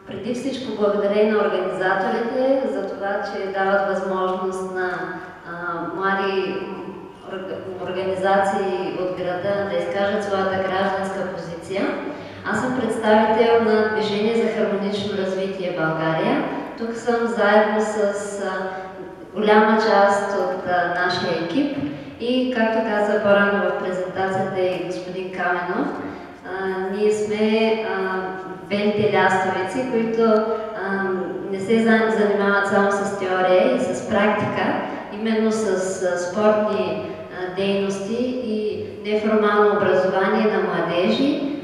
Преди всичко благодаря на организаторите за това, че дават възможност на млади организации от града да изкажат своята гражданска позиция. Аз съм представител на Движение за хармонично развитие в България. Тук съм заедно с голяма част от нашия екип и, както каза по-рано в презентацията и господин Каменов, ние сме белите лястовици, които не се занимават само с теория и с практика, именно с спортни дейности и неформално образование на младежи,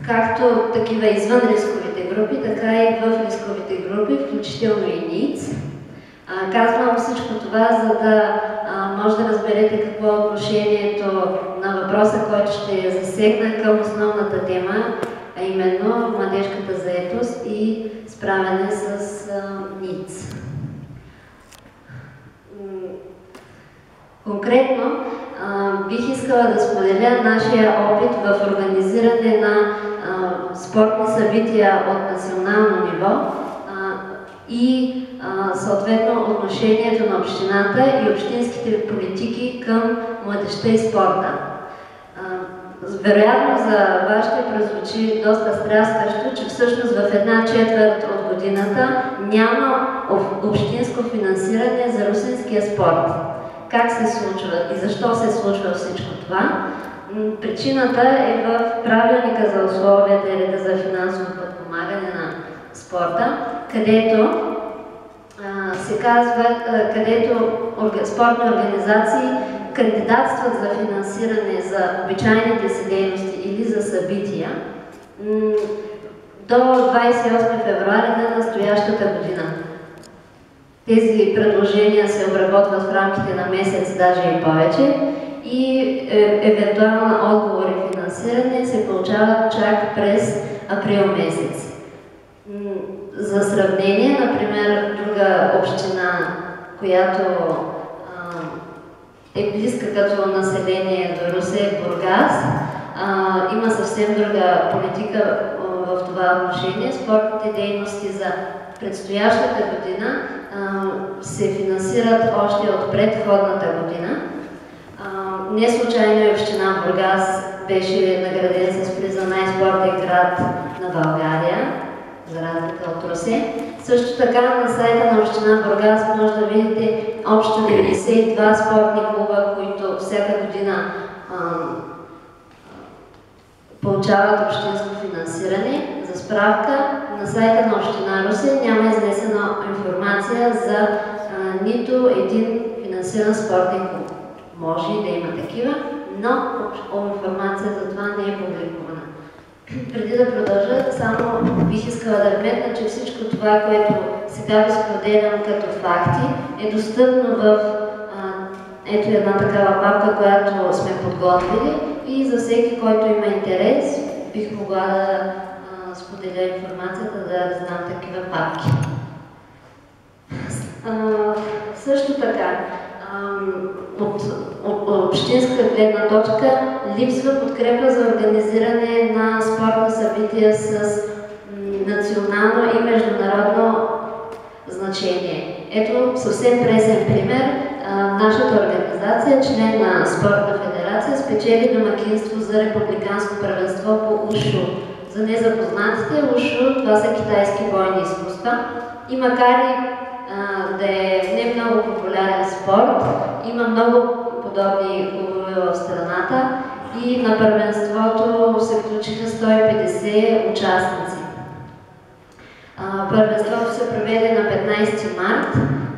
както такива извън рисковите групи, така и в рисковите групи, включително и НИЦ. Казвам всичко това, за да може да разберете какво е отношението на въпроса, който ще засегна към основната тема, а именно младежката заетост и справяне с НИЦ. Конкретно бих искала да споделя нашия опит в организиране на спортни събития от национално ниво и съответно отношението на общината и общинските политики към младежта и спорта. Вероятно за вас ще прозвучи доста стряскащо, че всъщност в една четвърт от годината няма общинско финансиране за русинския спорт. Как се случва и защо се случва всичко това? Причината е в правилника за условията и реда за финансово подпомагане на спорта, където се казва, където спортни организации кандидатстват за финансиране за обичайните си дейности или за събития до 28 февруари на настоящата година. Тези предложения се обработват в рамките на месец, даже и повече, и евентуално отговор и финансиране се получават чак през април месец. За сравнение, например, друга община, която е близка като население до Русе, Бургас, има съвсем друга политика в това отношение. Спортните дейности за предстоящата година се финансират още от предходната година. Не случайно и община Бургас беше награден с приза най-спортен град на България, за разлика от Русе. Също така на сайта на община Бургас може да видите общо 92 спортни клуба, които всяка година получават общинско финансиране. За справка, на сайта на община Русе няма изнесена информация за нито един финансиран спортен клуб. Може и да има такива, но информация за това не е публикувана. Преди да продължа, само бих искала да вметна, че всичко това, което сега ви споделям като факти, е достъпно в ето една такава папка, която сме подготвили, и за всеки, който има интерес, бих могла да споделя информацията, да раздам такива папки. Също така, от общинска гледна точка липсва подкрепа за организиране на спортни събития с национално и международно значение. Ето съвсем пресен пример. Нашата организация, член на Спортна федерация, спечели домакинство за републиканско първенство по ушу. За незапознатите, ушу това са китайски бойни изкуства. И макар и да е не много популярен спорт, има много подобни клубове в страната и на първенството се включиха 150 участници. Първенството се проведе на 15 март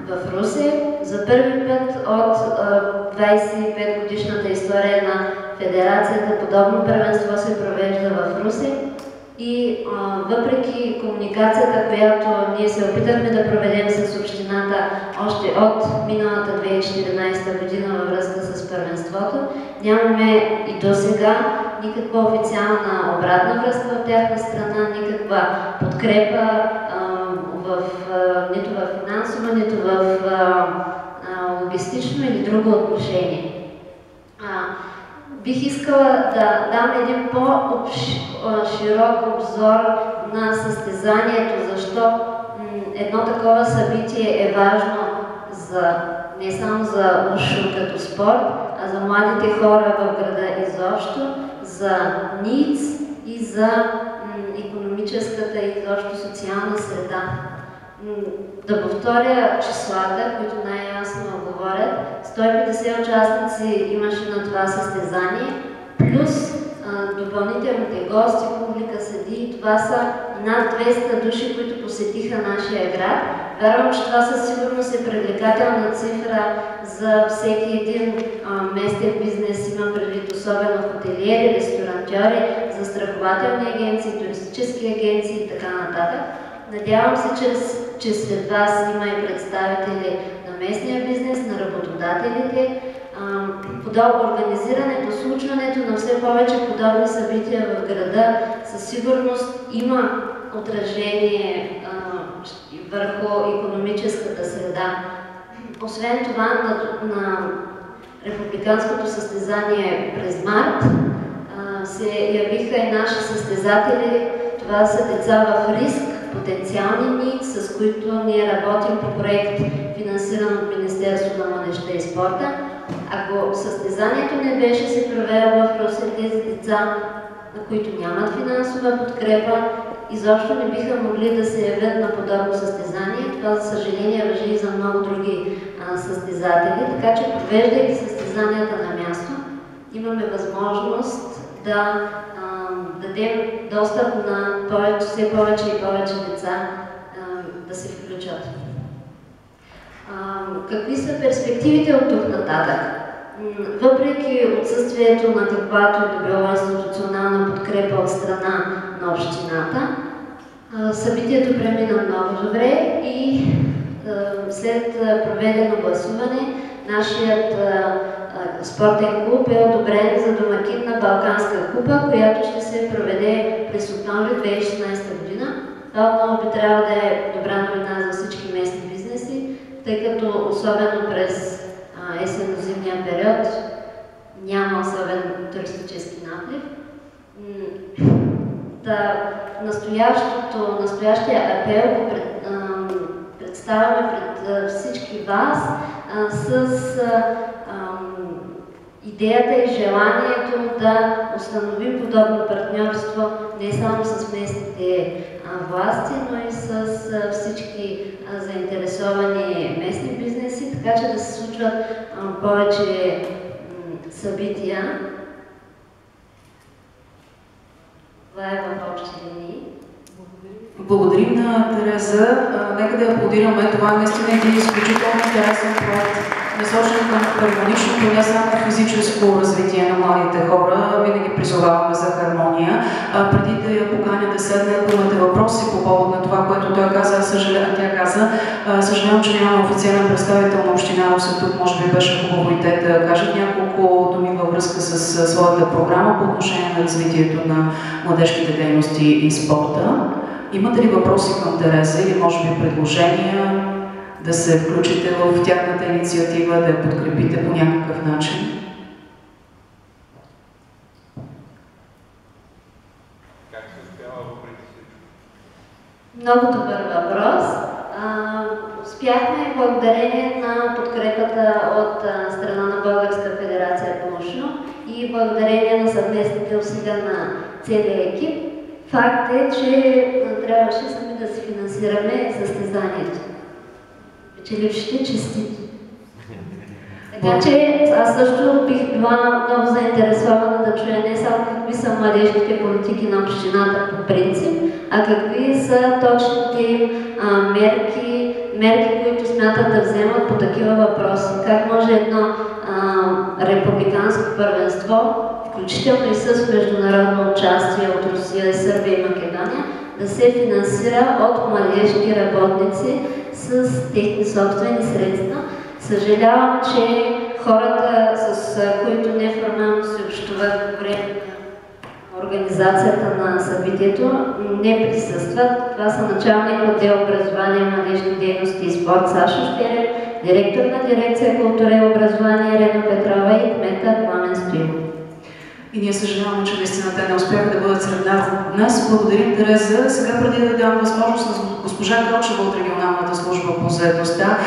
в Русе. За първи път от 25 годишната история на Федерацията подобно първенство се провежда в Русе. И въпреки комуникацията, която ние се опитахме да проведем с общината още от миналата 2014 година във връзка с първенството, нямаме и до сега никаква официална обратна връзка от тяхна страна, никаква подкрепа нито в финансово, нито в логистично или друго отношение. Бих искала да дам един по-широк обзор на състезанието, защо едно такова събитие е важно не само за УШУ като спорт, а за младите хора в града изобщо, за НИЦ и за икономическата и изобщо социална среда. Да повторя числата, които най-ясно говорят. 150 участници имаше на това състезание, плюс допълнителните гости, публика седи. Това са над 200 души, които посетиха нашия град. Вярвам, че това със сигурност е привлекателна цифра за всеки един местен бизнес, имам предвид особено хотелиери, ресторантьори, застрахователни агенции, туристически агенции и така нататък. Надявам се, че след вас има и представители на местния бизнес, на работодателите. Организирането, случването на все повече подобни събития в града със сигурност има отражение върху икономическата среда. Освен това, на републиканското състезание през март се явиха и наши състезатели. Това са деца в риск, потенциални НИИ, с които ние работим по проект, финансиран от Министерството на младежта и спорта. Ако състезанието не беше се провело в Русе, тези деца, на които нямат финансова подкрепа, изобщо не биха могли да се явят на подобно състезание. Това, за съжаление, важи и за много други състезатели. Така че, провеждайки състезанията на място, имаме възможност да дадем достъп на все повече и повече деца да се включат. Какви са перспективите от тук нататък? Въпреки отсъствието на каквато и да било институционална подкрепа от страна на общината, събитието премина много добре и след проведено гласуване нашият спортен клуб е одобрен за домакин на Балканска купа, която ще се проведе през октомври 2016 година. Това отново би трябвало да е добра новина за всички местни бизнеси, тъй като особено през есенно-зимния период няма особен туристически наплив. Настоящия апел го представяме пред всички вас с идеята и желанието да установим подобно партньорство не само с местните власти, но и с всички заинтересовани местни бизнеси, така че да се случват повече събития. Това е в общи линии. Благодарим на Тереза. Нека да аплодираме. Това наистина е един изключително интересен проект, насочен към хармоничното, не само физическо развитие на младите хора. Винаги призоваваме за хармония. Преди да я поканя да седне, ако имате въпроси по повод на това, което той каза, съжалявам, че нямаме официален представител на община Русе тук. Може би беше хубаво и те да кажат няколко думи във връзка с своята програма по отношение на развитието на младежките дейности и спорта. Имате ли въпроси към Тереза или може би предложения да се включите в тяхната инициатива, да я подкрепите по някакъв начин? Как се успява въпреки всичко? Много добър въпрос. Успяхме благодарение на подкрепата от страна на Българска федерация по УШУ и благодарение на съвместните усилия на целия екип. Факт е, че трябваше сами да си финансираме състезанието. Печелившите честити. Така че аз също бих била много заинтересована да чуя не само какви са младежките политики на общината по принцип, а какви са точните им мерки, които смятат да вземат по такива въпроси. Как може едно републиканско първенство, включително и с международно участие от Русия, Сърбия и Македония, да се финансира от младежки работници с техни собствени средства. Съжалявам, че хората, с които неформално се общуват по време на организацията на събитието, не присъстват. Това са началник отдел образование, младежни дейности и спорт Сашо Щерев, директор на дирекция култура и образование Рена Петрова и кмета Пламен Стоилов. И ние съжаляваме, че наистина те не успяха да бъдат сред нас днес. Благодарим, Тереза. Сега преди да дам възможност на госпожа Калчева от регионалната служба по заедостта,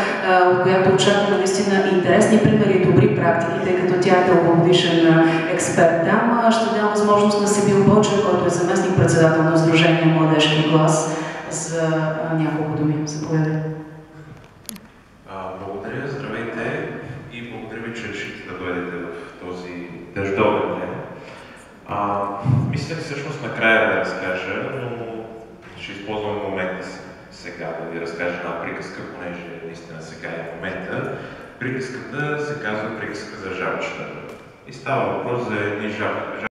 от която очакваме наистина интересни примери и добри практики, тъй като тя е дългогодишен експерт там. Ще дам възможност на Сибил Бочев, който е заместник-председател на Сдружение Младежки глас, за няколко думи. Заповядайте. Благодаря, здравейте и благодаря ви, че решихте да бъдете в този дъждовен ден. Мислях всъщност накрая да разкажа, но ще използвам момента сега да ви разкажа една приказка, понеже наистина сега е момента. Приказката се казва приказка за жабчета. И става въпрос за едни жабчета.